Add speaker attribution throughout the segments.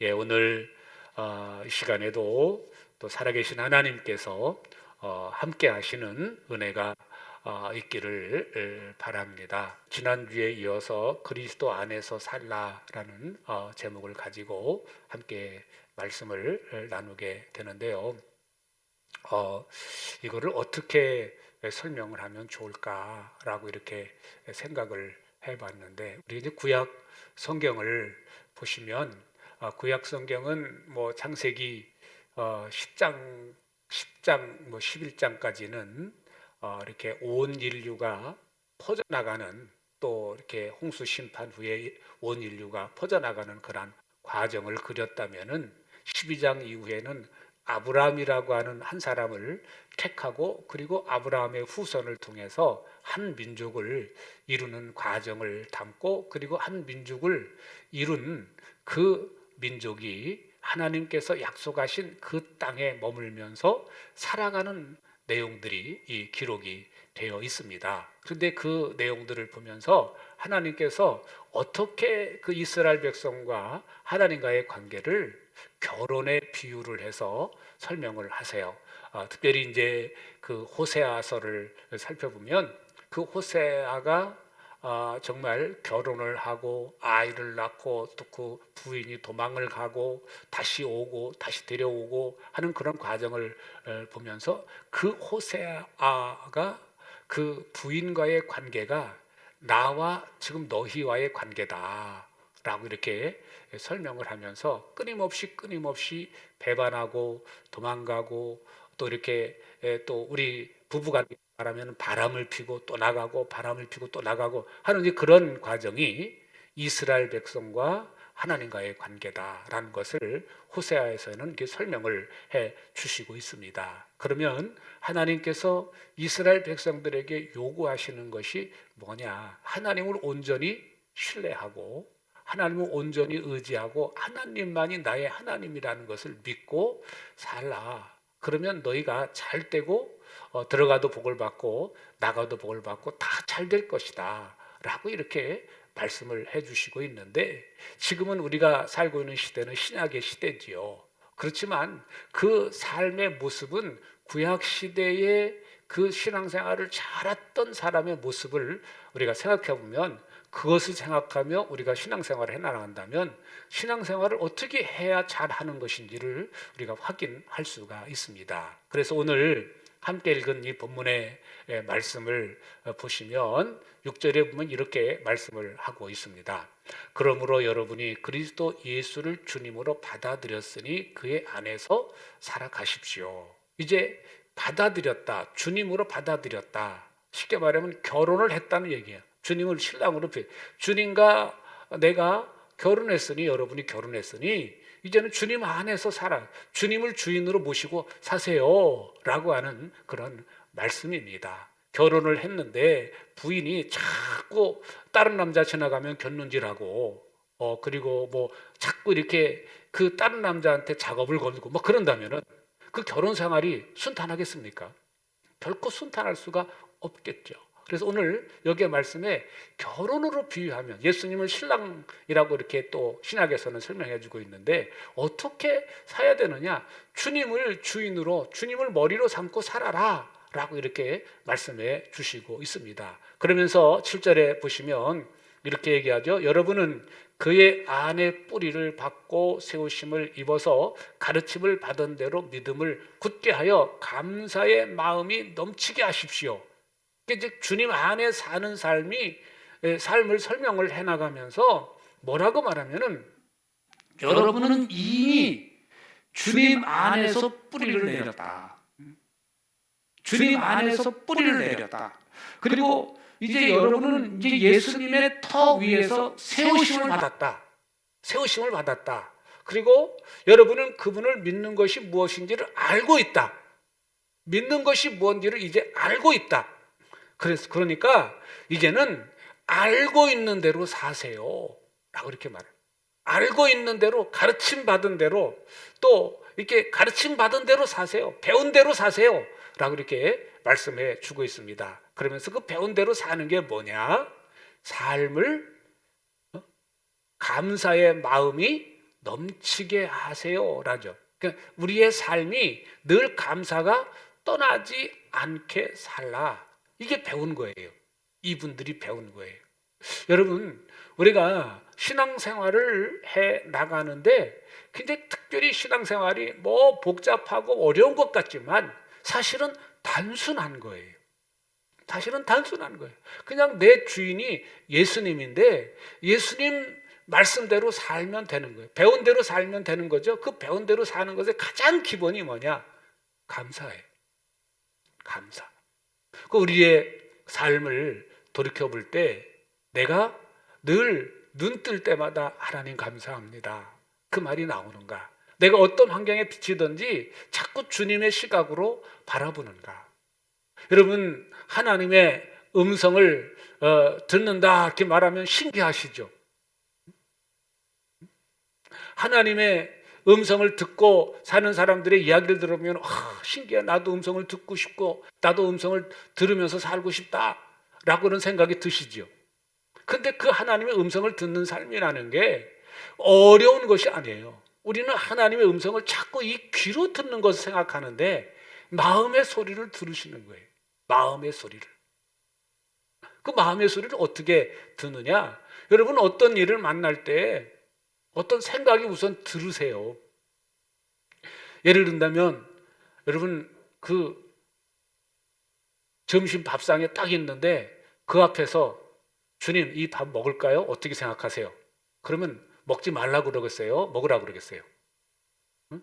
Speaker 1: 오늘 이 시간에도 또 살아계신 하나님께서 함께 하시는 은혜가 있기를 바랍니다. 지난주에 이어서 그리스도 안에서 살라라는 제목을 가지고 함께 말씀을 나누게 되는데요. 이거를 어떻게 설명을 하면 좋을까라고 이렇게 생각을 해봤는데, 우리 이제 구약 성경을 보시면 구약 성경은 뭐 창세기 10장 10장 뭐 11장까지는 이렇게 온 인류가 퍼져나가는, 또 이렇게 홍수 심판 후에 온 인류가 퍼져나가는 그런 과정을 그렸다면은 12장 이후에는 아브라함이라고 하는 한 사람을 택하고, 그리고 아브라함의 후손을 통해서 한 민족을 이루는 과정을 담고, 그리고 한 민족을 이룬 그 민족이 하나님께서 약속하신 그 땅에 머물면서 살아가는 내용들이 이 기록이 되어 있습니다. 그런데 그 내용들을 보면서 하나님께서 어떻게 그 이스라엘 백성과 하나님과의 관계를 결혼에 비유를 해서 설명을 하세요. 특별히 이제 그 호세아서를 살펴보면 그 호세아가 정말 결혼을 하고 아이를 낳고, 또 그 부인이 도망을 가고 다시 오고 다시 데려오고 하는 그런 과정을 보면서 그 호세아가 그 부인과의 관계가 나와 지금 너희와의 관계다라고 이렇게 설명을 하면서 끊임없이 배반하고 도망가고, 또 이렇게 또 우리 부부가 말하면 바람을 피고 또 나가고 바람을 피고 또 나가고 하는 그런 과정이 이스라엘 백성과 하나님과의 관계다라는 것을 호세아에서는 이렇게 설명을 해 주시고 있습니다. 그러면 하나님께서 이스라엘 백성들에게 요구하시는 것이 뭐냐? 하나님을 온전히 신뢰하고 하나님을 온전히 의지하고 하나님만이 나의 하나님이라는 것을 믿고 살라. 그러면 너희가 잘 되고 들어가도 복을 받고 나가도 복을 받고 다 잘 될 것이다 라고 이렇게 말씀을 해주시고 있는데, 지금은 우리가 살고 있는 시대는 신약의 시대지요. 그렇지만 그 삶의 모습은 구약 시대의 그 신앙생활을 잘했던 사람의 모습을 우리가 생각해 보면, 그것을 생각하며 우리가 신앙생활을 해나간다면 신앙생활을 어떻게 해야 잘하는 것인지를 우리가 확인할 수가 있습니다. 그래서 오늘 함께 읽은 이 본문의 말씀을 보시면 6절에 보면 이렇게 말씀을 하고 있습니다. 그러므로 여러분이 그리스도 예수를 주님으로 받아들였으니 그의 안에서 살아가십시오. 이제 받아들였다, 주님으로 받아들였다. 쉽게 말하면 결혼을 했다는 얘기예요. 주님을 신랑으로, 주님과 내가 결혼했으니, 여러분이 결혼했으니 이제는 주님 안에서 살아, 주님을 주인으로 모시고 사세요 라고 하는 그런 말씀입니다. 결혼을 했는데 부인이 자꾸 다른 남자 지나가면 곁눈질하고 그리고 뭐 자꾸 이렇게 그 다른 남자한테 작업을 걸고 뭐 그런다면은 그 결혼 생활이 순탄하겠습니까? 결코 순탄할 수가 없겠죠. 그래서 오늘 여기에 말씀에 결혼으로 비유하면, 예수님을 신랑이라고 이렇게 또 신약에서는 설명해 주고 있는데 어떻게 사야 되느냐? 주님을 주인으로, 주님을 머리로 삼고 살아라 라고 이렇게 말씀해 주시고 있습니다. 그러면서 7절에 보시면 이렇게 얘기하죠. 여러분은 그의 안에 뿌리를 받고 세우심을 입어서 가르침을 받은 대로 믿음을 굳게 하여 감사의 마음이 넘치게 하십시오. 이제 주님 안에 사는 삶을 설명을 해나가면서 뭐라고 말하면은,
Speaker 2: 여러분은 이미 주님 안에서 뿌리를 내렸다. 주님 안에서 뿌리를 내렸다. 그리고 이제 여러분은 이제 예수님의 터 위에서 세우심을 받았다.
Speaker 1: 세우심을 받았다. 그리고 여러분은 그분을 믿는 것이 무엇인지를 알고 있다. 믿는 것이 무엇인지를 이제 알고 있다. 그러니까 이제는 알고 있는 대로 사세요 라고 이렇게 말해요. 알고 있는 대로, 가르침 받은 대로, 또 이렇게 가르침 받은 대로 사세요. 배운 대로 사세요 라고 이렇게 말씀해 주고 있습니다. 그러면서 그 배운 대로 사는 게 뭐냐? 삶을 감사의 마음이 넘치게 하세요라죠. 그러니까 우리의 삶이 늘 감사가 떠나지 않게 살라. 이게 배운 거예요. 이분들이 배운 거예요. 여러분, 우리가 신앙생활을 해 나가는데 근데 특별히 신앙생활이 뭐 복잡하고 어려운 것 같지만 사실은 단순한 거예요. 사실은 단순한 거예요. 그냥 내 주인이 예수님인데 예수님 말씀대로 살면 되는 거예요. 배운 대로 살면 되는 거죠. 그 배운 대로 사는 것의 가장 기본이 뭐냐? 감사예요. 감사. 그 우리의 삶을 돌이켜 볼 때 내가 늘 눈 뜰 때마다 하나님 감사합니다. 그 말이 나오는가? 내가 어떤 환경에 비치든지 자꾸 주님의 시각으로 바라보는가? 여러분, 하나님의 음성을 듣는다 이렇게 말하면 신기하시죠? 하나님의 음성을 듣고 사는 사람들의 이야기를 들으면 신기해, 나도 음성을 듣고 싶고 나도 음성을 들으면서 살고 싶다라고는 생각이 드시죠. 근데 그 하나님의 음성을 듣는 삶이라는 게 어려운 것이 아니에요. 우리는 하나님의 음성을 자꾸 이 귀로 듣는 것을 생각하는데 마음의 소리를 들으시는 거예요. 마음의 소리를. 그 마음의 소리를 어떻게 듣느냐? 여러분, 어떤 일을 만날 때 어떤 생각이 우선 들으세요. 예를 든다면 여러분, 그 점심 밥상에 딱 있는데 그 앞에서 주님, 이 밥 먹을까요? 어떻게 생각하세요? 그러면 먹지 말라고 그러겠어요? 먹으라고 그러겠어요? 응?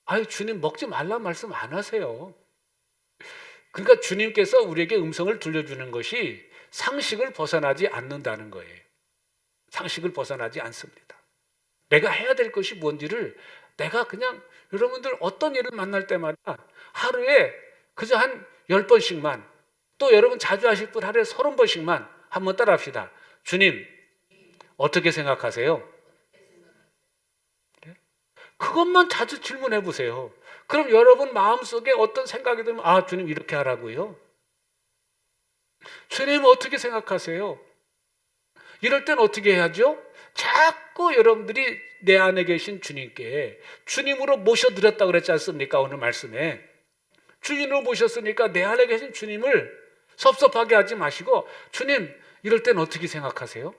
Speaker 1: 아유, 주님 먹지 말라 말씀 안 하세요. 그러니까 주님께서 우리에게 음성을 들려주는 것이 상식을 벗어나지 않는다는 거예요. 상식을 벗어나지 않습니다. 내가 해야 될 것이 뭔지를 내가 그냥 여러분들 어떤 일을 만날 때마다 하루에 그저 한 10번씩만, 또 여러분 자주 하실 분 하루에 30번씩만 한번 따라 합시다. 주님, 어떻게 생각하세요? 그것만 자주 질문해 보세요. 그럼 여러분 마음속에 어떤 생각이 들면 주님 이렇게 하라고요? 주님 어떻게 생각하세요? 이럴 땐 어떻게 해야죠? 자꾸 여러분들이 내 안에 계신 주님께 주님으로 모셔드렸다고 그랬지 않습니까? 오늘 말씀에 주님으로 모셨으니까 내 안에 계신 주님을 섭섭하게 하지 마시고 주님 이럴 땐 어떻게 생각하세요?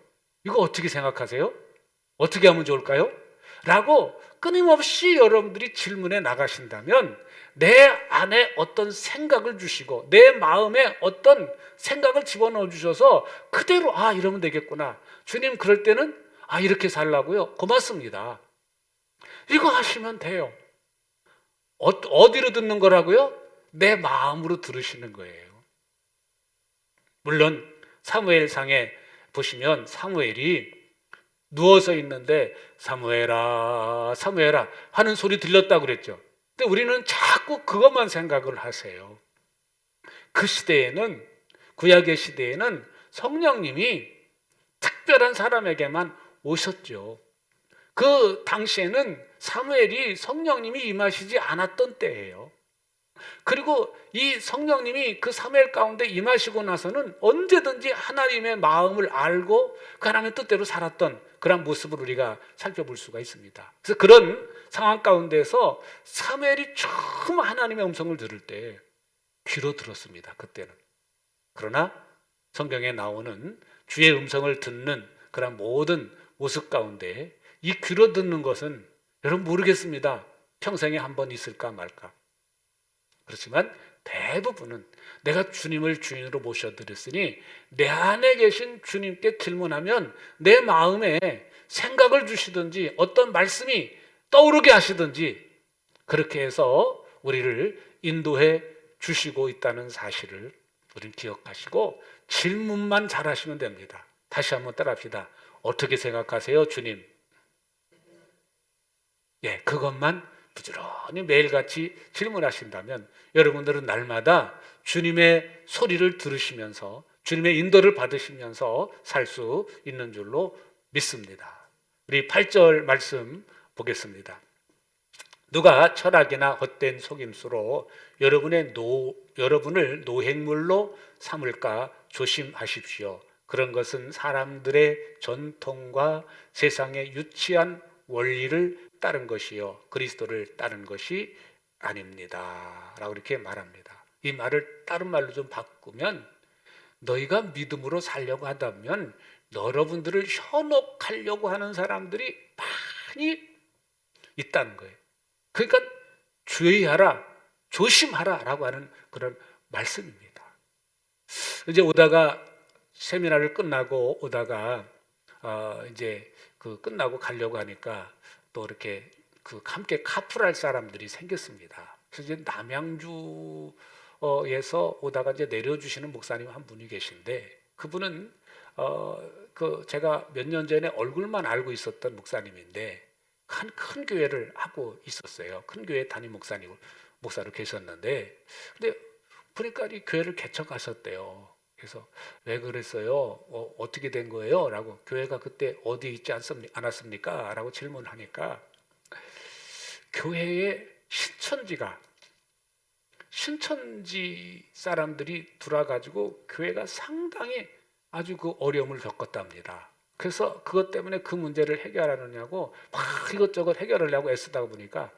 Speaker 1: 이거 어떻게 생각하세요? 어떻게 하면 좋을까요? 라고 끊임없이 여러분들이 질문해 나가신다면 내 안에 어떤 생각을 주시고 내 마음에 어떤 생각을 집어넣어 주셔서 그대로 이러면 되겠구나. 주님 그럴 때는 이렇게 살라고요? 고맙습니다. 이거 하시면 돼요. 어디로 듣는 거라고요? 내 마음으로 들으시는 거예요. 물론 사무엘상에 보시면 사무엘이 누워서 있는데 사무엘아 사무엘아 하는 소리 들렸다고 그랬죠. 근데 우리는 자꾸 그것만 생각을 하세요. 그 시대에는, 구약의 시대에는 성령님이 특별한 사람에게만 오셨죠. 그 당시에는 사무엘이 성령님이 임하시지 않았던 때예요. 그리고 이 성령님이 그 사무엘 가운데 임하시고 나서는 언제든지 하나님의 마음을 알고 그 하나님의 뜻대로 살았던 그런 모습을 우리가 살펴볼 수가 있습니다. 그래서 그런 상황 가운데서 사무엘이 처음 하나님의 음성을 들을 때 귀로 들었습니다. 그때는. 그러나 성경에 나오는 주의 음성을 듣는 그런 모든 모습 가운데 이 귀로 듣는 것은 여러분 모르겠습니다. 평생에 한 번 있을까 말까. 그렇지만 대부분은 내가 주님을 주인으로 모셔드렸으니 내 안에 계신 주님께 질문하면 내 마음에 생각을 주시든지 어떤 말씀이 떠오르게 하시든지 그렇게 해서 우리를 인도해 주시고 있다는 사실을 우리는 기억하시고 질문만 잘하시면 됩니다. 다시 한번 따라합시다. 어떻게 생각하세요, 주님? 그것만 부지런히 매일같이 질문하신다면 여러분들은 날마다 주님의 소리를 들으시면서 주님의 인도를 받으시면서 살 수 있는 줄로 믿습니다. 우리 8절 말씀 보겠습니다. 누가 철학이나 헛된 속임수로 여러분을 노획물로 삼을까 조심하십시오. 그런 것은 사람들의 전통과 세상의 유치한 원리를 따른 것이요 그리스도를 따른 것이 아닙니다 라고 이렇게 말합니다. 이 말을 다른 말로 좀 바꾸면 너희가 믿음으로 살려고 하다면 여러분들을 현혹하려고 하는 사람들이 많이 있다는 거예요. 그러니까 주의하라, 조심하라 라고 하는 그런 말씀입니다. 이제 오다가 세미나를 끝나고 오다가 이제 그 끝나고 가려고 하니까 또 이렇게 그 함께 카풀할 사람들이 생겼습니다. 그래서 이제 남양주에서 오다가 이제 내려주시는 목사님 한 분이 계신데 그분은 그 제가 몇 년 전에 얼굴만 알고 있었던 목사님인데 큰 교회를 하고 있었어요. 큰 교회 담임 목사로 계셨는데 근데 보니까 이 교회를 개척하셨대요. 그래서 왜 그랬어요? 어떻게 된 거예요? 라고 교회가 그때 어디 있지 않았습니까? 라고 질문하니까 교회에 신천지 사람들이 들어와가지고 교회가 상당히 아주 그 어려움을 겪었답니다. 그래서 그것 때문에 그 문제를 해결하느냐고 막 이것저것 해결하려고 애쓰다 보니까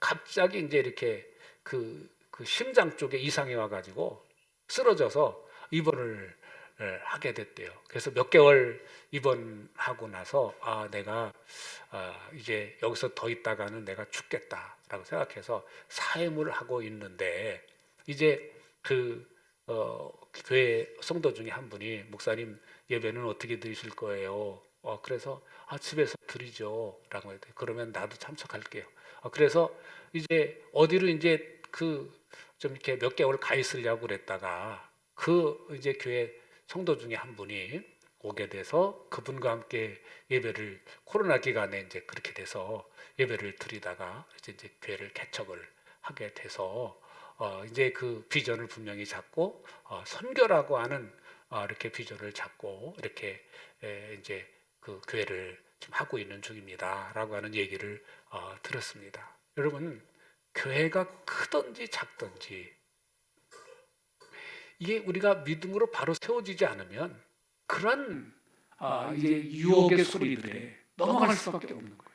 Speaker 1: 갑자기 이제 이렇게 그 심장 쪽에 이상이 와가지고 쓰러져서 입원을 하게 됐대요. 그래서 몇 개월 입원하고 나서 내가 이제 여기서 더 있다가는 내가 죽겠다라고 생각해서 사회를 하고 있는데 이제 교회 성도 중에 한 분이 목사님 예배는 어떻게 드리실 거예요? 그래서 집에서 드리죠 라고 했대요. 그러면 나도 참석할게요. 그래서 이제 어디로 이제 좀 이렇게 몇 개월 가 있으려고 그랬다가 이제 교회 성도 중에 한 분이 오게 돼서 그분과 함께 예배를 코로나 기간에 이제 그렇게 돼서 예배를 드리다가 이제 교회를 개척을 하게 돼서 이제 그 비전을 분명히 잡고 선교라고 하는 이렇게 비전을 잡고 이렇게 이제 그 교회를 지금 하고 있는 중입니다라고 하는 얘기를 들었습니다. 여러분 교회가 크든지 작든지 이게 우리가 믿음으로 바로 세워지지 않으면 그런
Speaker 2: 이제 유혹의 소리들에 넘어갈 수밖에 없는 거예요.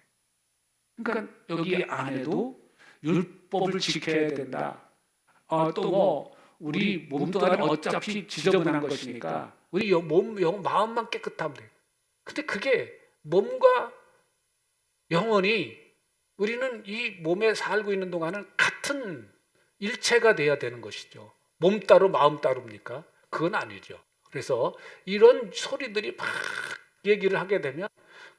Speaker 2: 그러니까 여기 안에도 율법을 지켜야 된다. 또 뭐 우리 몸뚱아리는 어차피 지저분한 것이니까
Speaker 1: 우리 마음만 깨끗하면 돼요. 근데 그게 몸과 영혼이 우리는 이 몸에 살고 있는 동안은 같은 일체가 돼야 되는 것이죠. 몸 따로 마음 따로입니까? 그건 아니죠. 그래서 이런 소리들이 막 얘기를 하게 되면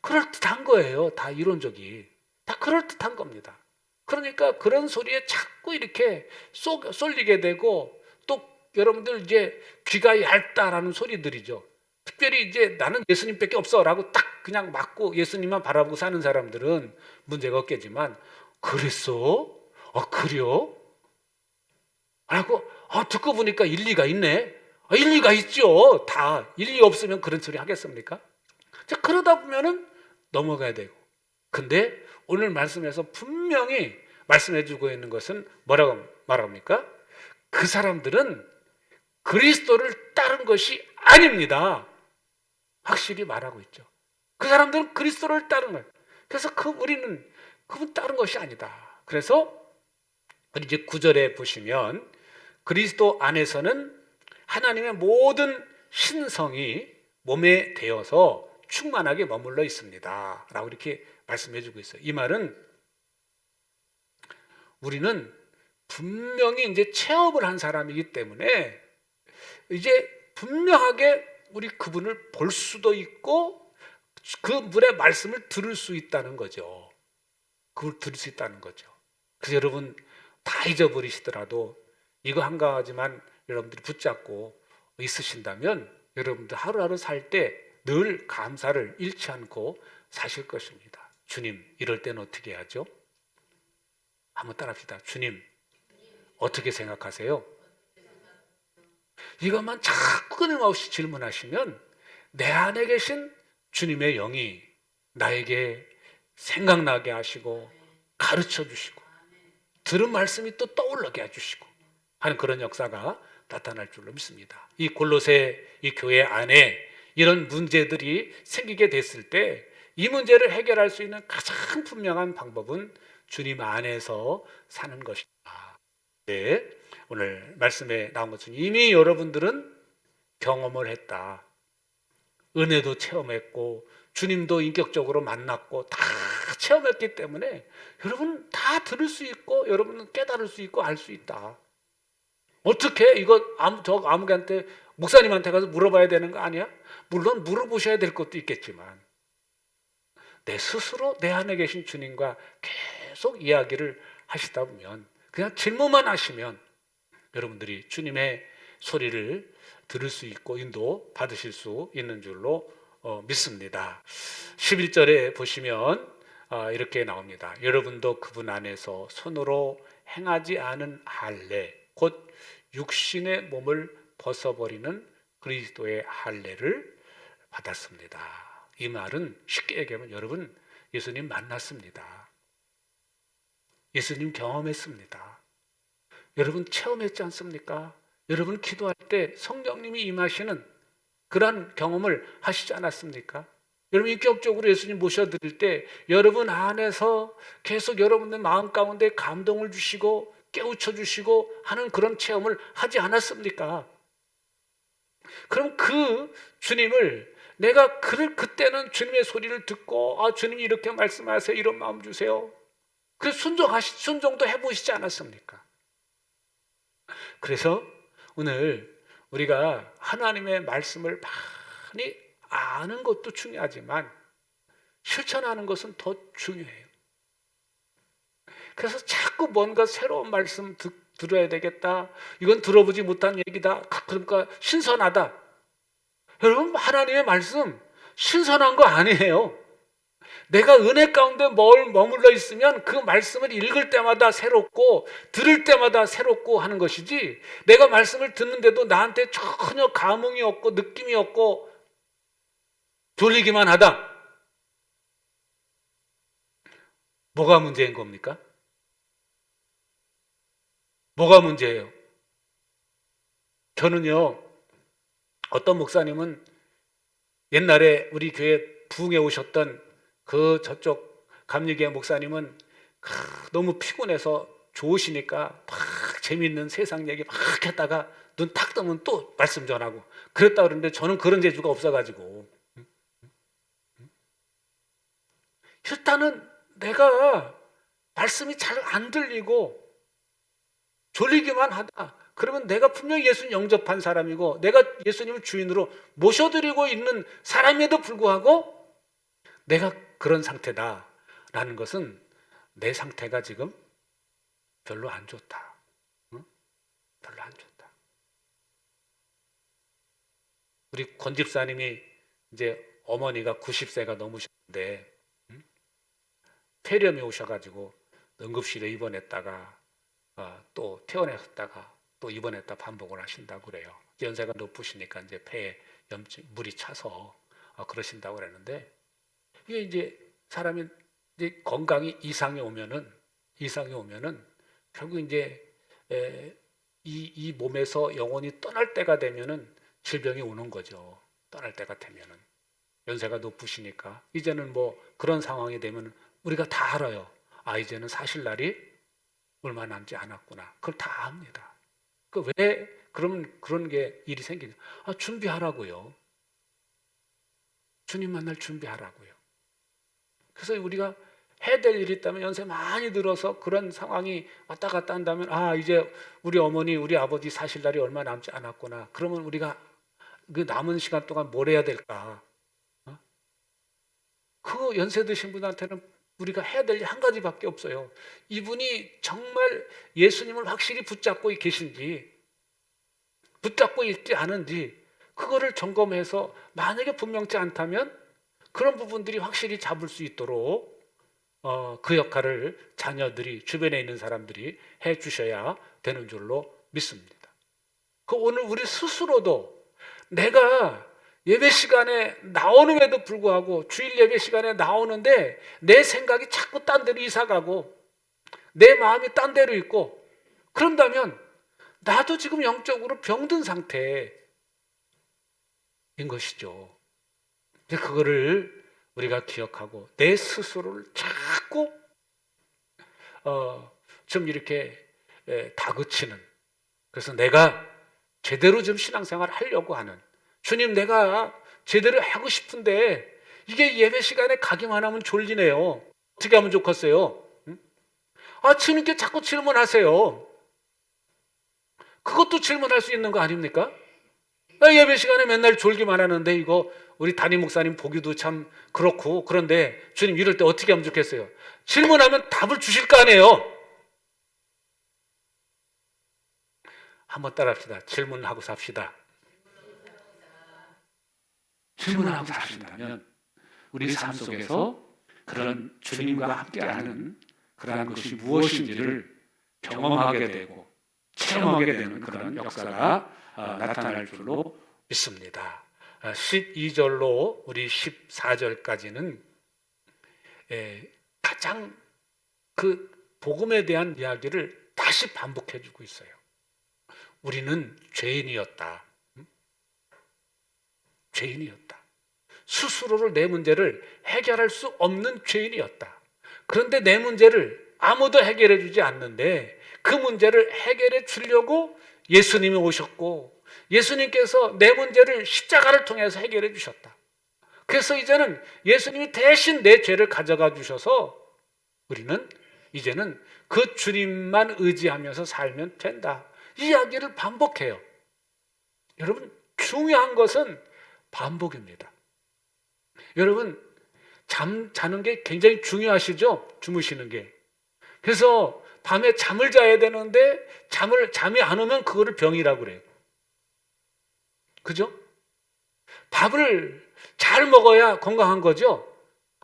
Speaker 1: 그럴듯한 거예요. 다 이론적이. 다 그럴듯한 겁니다. 그러니까 그런 소리에 자꾸 이렇게 쏠리게 되고 또 여러분들 이제 귀가 얇다라는 소리들이죠. 특별히 이제 나는 예수님밖에 없어라고 딱 그냥 맞고 예수님만 바라보고 사는 사람들은 문제가 없겠지만 그랬어? 그래요? 라고 듣고 보니까 일리가 있네. 일리가 있죠. 다 일리 없으면 그런 소리 하겠습니까? 자, 그러다 보면은 넘어가야 되고. 근데 오늘 말씀에서 분명히 말씀해 주고 있는 것은 뭐라고 말합니까? 그 사람들은 그리스도를 따른 것이 아닙니다. 확실히 말하고 있죠. 그 사람들은 그리스도를 따른 거예요. 그래서 우리는 그분 따른 것이 아니다. 그래서 이제 9절에 보시면 그리스도 안에서는 하나님의 모든 신성이 몸에 되어서 충만하게 머물러 있습니다. 라고 이렇게 말씀해 주고 있어요. 이 말은 우리는 분명히 이제 체험을 한 사람이기 때문에 이제 분명하게 우리 그분을 볼 수도 있고 그분의 말씀을 들을 수 있다는 거죠. 그걸 들을 수 있다는 거죠. 그래서 여러분 다 잊어버리시더라도 이거 한 가지만 여러분들이 붙잡고 있으신다면 여러분들 하루하루 살 때 늘 감사를 잃지 않고 사실 것입니다. 주님, 이럴 때는 어떻게 하죠? 한번 따라합시다. 주님, 어떻게 생각하세요? 이것만 자꾸 끊임없이 질문하시면 내 안에 계신 주님의 영이 나에게 생각나게 하시고 가르쳐 주시고 들은 말씀이 또 떠올르게 해주시고 하는 그런 역사가 나타날 줄로 믿습니다. 이 골로새 이 교회 안에 이런 문제들이 생기게 됐을 때 이 문제를 해결할 수 있는 가장 분명한 방법은 주님 안에서 사는 것이다. 네, 오늘 말씀에 나온 것은 이미 여러분들은 경험을 했다. 은혜도 체험했고 주님도 인격적으로 만났고 다 체험했기 때문에 여러분 다 들을 수 있고 여러분은 깨달을 수 있고 알 수 있다. 어떻게 이거 아무한테 목사님한테 가서 물어봐야 되는 거 아니야? 물론 물어보셔야 될 것도 있겠지만 내 스스로 내 안에 계신 주님과 계속 이야기를 하시다 보면 그냥 질문만 하시면 여러분들이 주님의 소리를 들을 수 있고 인도 받으실 수 있는 줄로 믿습니다. 11절에 보시면 이렇게 나옵니다. 여러분도 그분 안에서 손으로 행하지 않은 할례 곧 육신의 몸을 벗어버리는 그리스도의 할례를 받았습니다. 이 말은 쉽게 얘기하면 여러분 예수님 만났습니다. 예수님 경험했습니다. 여러분 체험했지 않습니까? 여러분 기도할 때 성령님이 임하시는 그런 경험을 하시지 않았습니까? 여러분 인격적으로 예수님 모셔드릴 때 여러분 안에서 계속 여러분의 마음 가운데 감동을 주시고 깨우쳐 주시고 하는 그런 체험을 하지 않았습니까? 그럼 그 주님을 내가 그때는 주님의 소리를 듣고 주님이 이렇게 말씀하세요. 이런 마음 주세요. 그 순종도 해보시지 않았습니까? 그래서 오늘 우리가 하나님의 말씀을 많이 아는 것도 중요하지만 실천하는 것은 더 중요해요. 그래서 자꾸 뭔가 새로운 말씀 들어야 되겠다. 이건 들어보지 못한 얘기다. 그러니까 신선하다. 여러분 하나님의 말씀 신선한 거 아니에요. 내가 은혜 가운데 머물러 있으면 그 말씀을 읽을 때마다 새롭고 들을 때마다 새롭고 하는 것이지 내가 말씀을 듣는데도 나한테 전혀 감흥이 없고 느낌이 없고 졸리기만 하다. 뭐가 문제인 겁니까? 뭐가 문제예요? 저는요 어떤 목사님은 옛날에 우리 교회 부흥에 오셨던 그 저쪽 감리교회 목사님은 너무 피곤해서 좋으시니까 막 재미있는 세상 얘기 막 했다가 눈 탁 뜨면 또 말씀 전하고 그랬다 그러는데 저는 그런 재주가 없어가지고 일단은 내가 말씀이 잘 안 들리고 졸리기만 하다. 그러면 내가 분명히 예수님 영접한 사람이고 내가 예수님을 주인으로 모셔드리고 있는 사람에도 불구하고 내가 그런 상태다라는 것은 내 상태가 지금 별로 안 좋다. 응? 별로 안 좋다. 우리 권 집사님이 이제 어머니가 90세가 넘으셨는데 폐렴이 오셔가지고 응급실에 입원했다가 또 퇴원했다가 또 입원했다 반복을 하신다고 그래요. 연세가 높으시니까 이제 폐에 물이 차서 그러신다고 그랬는데 이게 이제 사람이 이제 건강이 이상이 오면은 결국 이제 이 몸에서 영혼이 떠날 때가 되면은 질병이 오는 거죠. 떠날 때가 되면은 연세가 높으시니까 이제는 뭐 그런 상황이 되면 우리가 다 알아요. 이제는 사실 날이 얼마 남지 않았구나. 그걸 다 압니다. 왜 그런 게 일이 생기냐? 준비하라고요. 주님 만날 준비하라고요. 그래서 우리가 해야 될 일이 있다면 연세 많이 들어서 그런 상황이 왔다 갔다 한다면 이제 우리 어머니, 우리 아버지 사실 날이 얼마 남지 않았구나. 그러면 우리가 그 남은 시간 동안 뭘 해야 될까? 그 연세 드신 분한테는 우리가 해야 될 일 한 가지밖에 없어요. 이분이 정말 예수님을 확실히 붙잡고 계신지 붙잡고 있지 않은지 그거를 점검해서 만약에 분명치 않다면 그런 부분들이 확실히 잡을 수 있도록 그 역할을 자녀들이 주변에 있는 사람들이 해 주셔야 되는 줄로 믿습니다. 오늘 우리 스스로도 내가 예배 시간에 나오는데도 불구하고 주일 예배 시간에 나오는데 내 생각이 자꾸 딴 데로 이사가고 내 마음이 딴 데로 있고 그런다면 나도 지금 영적으로 병든 상태인 것이죠. 근데 그거를 우리가 기억하고 내 스스로를 자꾸 좀 이렇게 다그치는, 그래서 내가 제대로 좀 신앙생활 하려고 하는, 주님 내가 제대로 하고 싶은데 이게 예배 시간에 가기만 하면 졸리네요. 어떻게 하면 좋겠어요? 응? 주님께 자꾸 질문하세요. 그것도 질문할 수 있는 거 아닙니까? 나 예배 시간에 맨날 졸기만 하는데 이거 우리 담임 목사님 보기도 참 그렇고, 그런데 주님 이럴 때 어떻게 하면 좋겠어요? 질문하면 답을 주실 거 아니에요? 한번 따라합시다. 질문하고 삽시다.
Speaker 2: 질문하고 사신다면 우리 삶 속에서 그런 주님과 함께하는 그러한 것이 무엇인지를 경험하게 되고 체험하게 되는 그런 역사가 나타날 줄로
Speaker 1: 믿습니다. 12절로 우리 14절까지는 가장 그 복음에 대한 이야기를 다시 반복해 주고 있어요. 우리는 죄인이었다. 죄인이었다. 스스로를 내 문제를 해결할 수 없는 죄인이었다. 그런데 내 문제를 아무도 해결해 주지 않는데 그 문제를 해결해 주려고 예수님이 오셨고, 예수님께서 내 문제를 십자가를 통해서 해결해 주셨다. 그래서 이제는 예수님이 대신 내 죄를 가져가 주셔서 우리는 이제는 그 주님만 의지하면서 살면 된다. 이 이야기를 반복해요. 여러분, 중요한 것은 반복입니다. 여러분, 자는 게 굉장히 중요하시죠? 주무시는 게. 그래서 밤에 잠을 자야 되는데 잠이 안 오면 그거를 병이라고 그래요. 그죠? 밥을 잘 먹어야 건강한 거죠?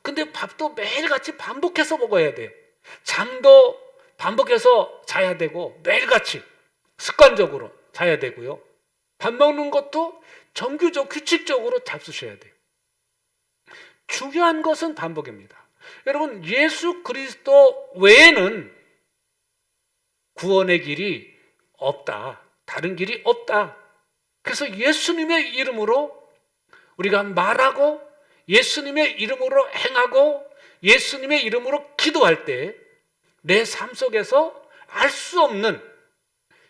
Speaker 1: 근데 밥도 매일같이 반복해서 먹어야 돼요. 잠도 반복해서 자야 되고 매일같이 습관적으로 자야 되고요. 밥 먹는 것도 정규적 규칙적으로 잡수셔야 돼요. 중요한 것은 반복입니다. 여러분, 예수 그리스도 외에는 구원의 길이 없다. 다른 길이 없다. 그래서 예수님의 이름으로 우리가 말하고 예수님의 이름으로 행하고 예수님의 이름으로 기도할 때 내 삶 속에서 알 수 없는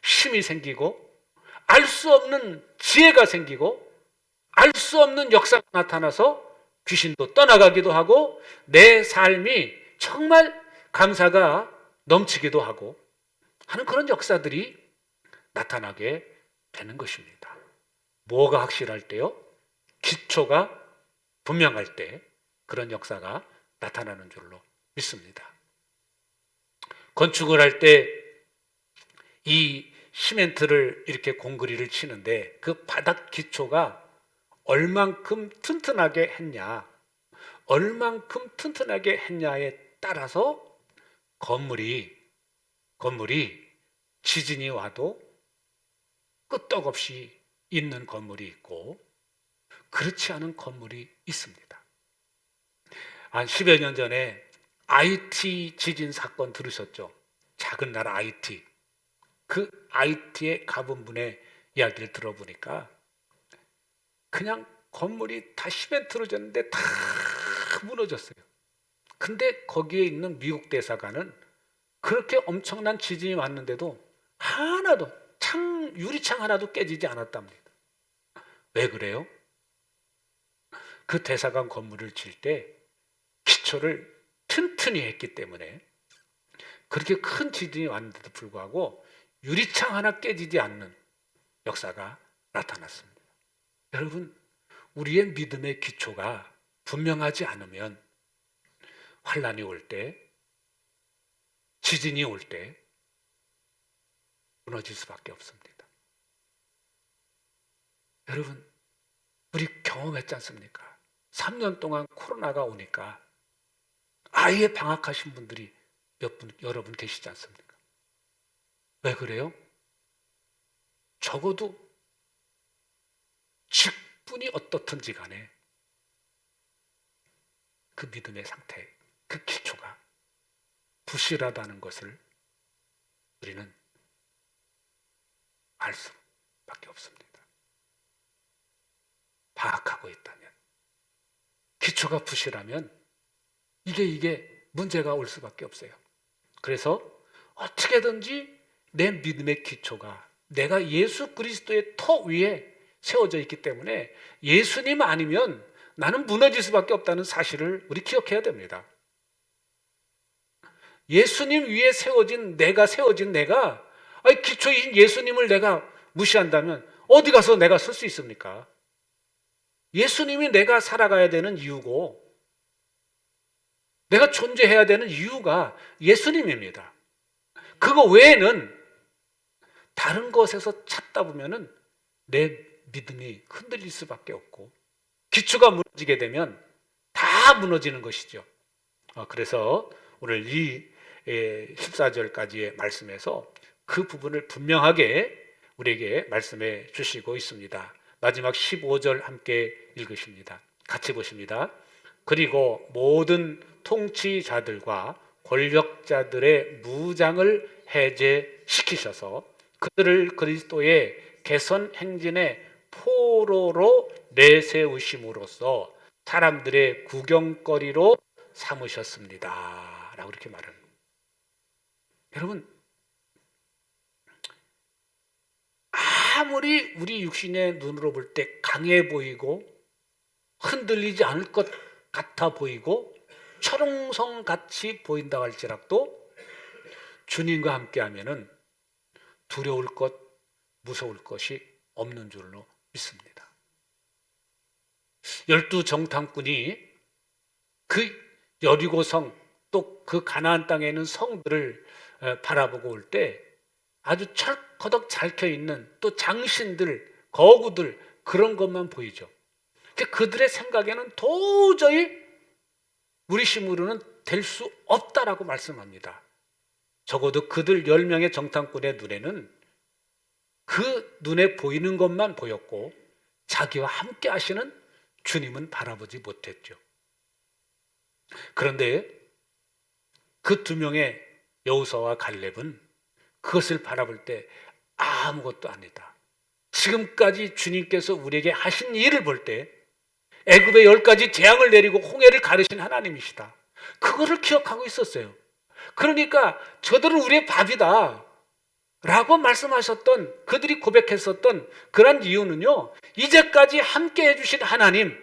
Speaker 1: 힘이 생기고 알 수 없는 지혜가 생기고 알 수 없는 역사가 나타나서 귀신도 떠나가기도 하고 내 삶이 정말 감사가 넘치기도 하고 하는 그런 역사들이 나타나게 되는 것입니다. 뭐가 확실할 때요? 기초가 분명할 때 그런 역사가 나타나는 줄로 믿습니다. 건축을 할 때 이 시멘트를 이렇게 공그리를 치는데 그 바닥 기초가 얼만큼 튼튼하게 했냐, 얼만큼 튼튼하게 했냐에 따라서 건물이 지진이 와도 끄떡없이 있는 건물이 있고 그렇지 않은 건물이 있습니다. 한 10여 년 전에 IT 지진 사건 들으셨죠? 작은 나라 IT. 그 IT에 가본 분의 이야기를 들어보니까 그냥 건물이 다 시멘트로 졌는데 다 무너졌어요. 근데 거기에 있는 미국 대사관은 그렇게 엄청난 지진이 왔는데도 하나도 유리창 하나도 깨지지 않았답니다. 왜 그래요? 그 대사관 건물을 질 때 기초를 튼튼히 했기 때문에 그렇게 큰 지진이 왔는데도 불구하고 유리창 하나 깨지지 않는 역사가 나타났습니다. 여러분, 우리의 믿음의 기초가 분명하지 않으면 환란이 올 때, 지진이 올 때 무너질 수밖에 없습니다. 여러분, 우리 경험했지 않습니까? 3년 동안 코로나가 오니까 아예 방학하신 분들이 여러분 계시지 않습니까? 왜 그래요? 적어도 직분이 어떻든지 간에 그 믿음의 상태, 그 기초가 부실하다는 것을 우리는 갈 수밖에 없습니다. 파악하고 있다면, 기초가 부실하면 이게 문제가 올 수밖에 없어요. 그래서 어떻게든지 내 믿음의 기초가 내가 예수 그리스도의 터 위에 세워져 있기 때문에 예수님 아니면 나는 무너질 수밖에 없다는 사실을 우리 기억해야 됩니다. 예수님 위에 세워진 내가 기초이신 예수님을 내가 무시한다면 어디 가서 내가 설 수 있습니까? 예수님이 내가 살아가야 되는 이유고 내가 존재해야 되는 이유가 예수님입니다. 그거 외에는 다른 것에서 찾다 보면은 내 믿음이 흔들릴 수밖에 없고 기초가 무너지게 되면 다 무너지는 것이죠. 그래서 오늘 이 14절까지의 말씀에서 그 부분을 분명하게 우리에게 말씀해 주시고 있습니다. 마지막 15절 함께 읽으십니다. 같이 보십니다. 그리고 모든 통치자들과 권력자들의 무장을 해제시키셔서 그들을 그리스도의 개선 행진의 포로로 내세우심으로써 사람들의 구경거리로 삼으셨습니다. 라고 이렇게 말합니다. 여러분, 아무리 우리 육신의 눈으로 볼 때 강해 보이고 흔들리지 않을 것 같아 보이고 철옹성같이 보인다 할지라도 주님과 함께하면은 두려울 것, 무서울 것이 없는 줄로 믿습니다. 12 정탐꾼이 그 여리고성 또 그 가나안 땅에 있는 성들을 바라보고 올 때 아주 철커덕 잘켜 있는 또 장신들, 거구들 그런 것만 보이죠. 그들의 생각에는 도저히 우리 힘으로는 될 수 없다라고 말씀합니다. 적어도 그들 10명의 정탐꾼의 눈에는 그 눈에 보이는 것만 보였고 자기와 함께 하시는 주님은 바라보지 못했죠. 그런데 그 2명의 여호수아와 갈렙은 그것을 바라볼 때 아무것도 아니다. 지금까지 주님께서 우리에게 하신 일을 볼 때 애굽에 10가지 재앙을 내리고 홍해를 가르신 하나님이시다. 그거를 기억하고 있었어요. 그러니까 저들은 우리의 밥이다 라고 말씀하셨던, 그들이 고백했었던 그런 이유는요, 이제까지 함께 해주신 하나님,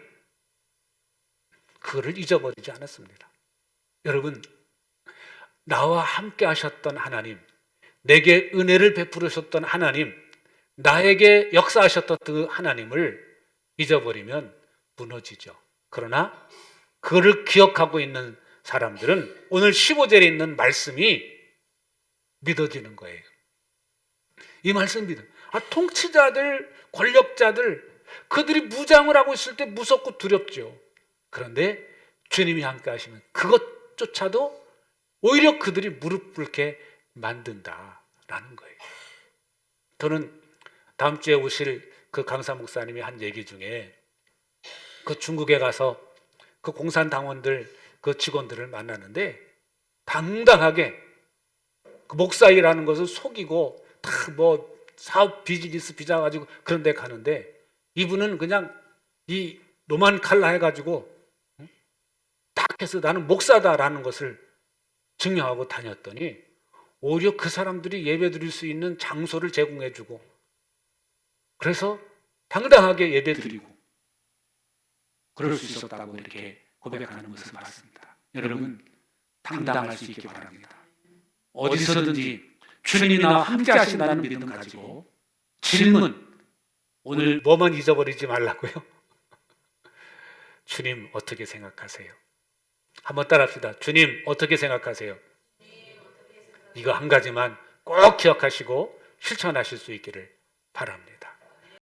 Speaker 1: 그거를 잊어버리지 않았습니다. 여러분, 나와 함께 하셨던 하나님, 내게 은혜를 베풀으셨던 하나님, 나에게 역사하셨던 그 하나님을 잊어버리면 무너지죠. 그러나 그를 기억하고 있는 사람들은 오늘 15절에 있는 말씀이 믿어지는 거예요. 이 말씀 믿어. 통치자들, 권력자들, 그들이 무장을 하고 있을 때 무섭고 두렵죠. 그런데 주님이 함께 하시면 그것조차도 오히려 그들이 무릎 꿇게 만든다라는 거예요. 저는 다음 주에 오실 그 강사 목사님이 한 얘기 중에 그 중국에 가서 그 공산당원들, 그 직원들을 만나는데 당당하게 그 목사이라는 것을 속이고 다 뭐 사업 비즈니스 비자 가지고 그런 데 가는데 이분은 그냥 이 로만 칼라 해가지고 딱 해서 나는 목사다라는 것을 증명하고 다녔더니 오히려 그 사람들이 예배 드릴 수 있는 장소를 제공해주고 그래서 당당하게 예배 드리고
Speaker 2: 그럴 수 있었다고 이렇게 고백하는 것을 봤습니다. 여러분, 당당할 수 있기 바랍니다. 어디서든지 주님이 나와 함께 하신다는 믿음 가지고 질문, 오늘
Speaker 1: 뭐만 잊어버리지 말라고요? 주님 어떻게 생각하세요? 한번 따라합시다. 주님 어떻게 생각하세요? 이거 한 가지만 꼭 기억하시고 실천하실 수 있기를 바랍니다.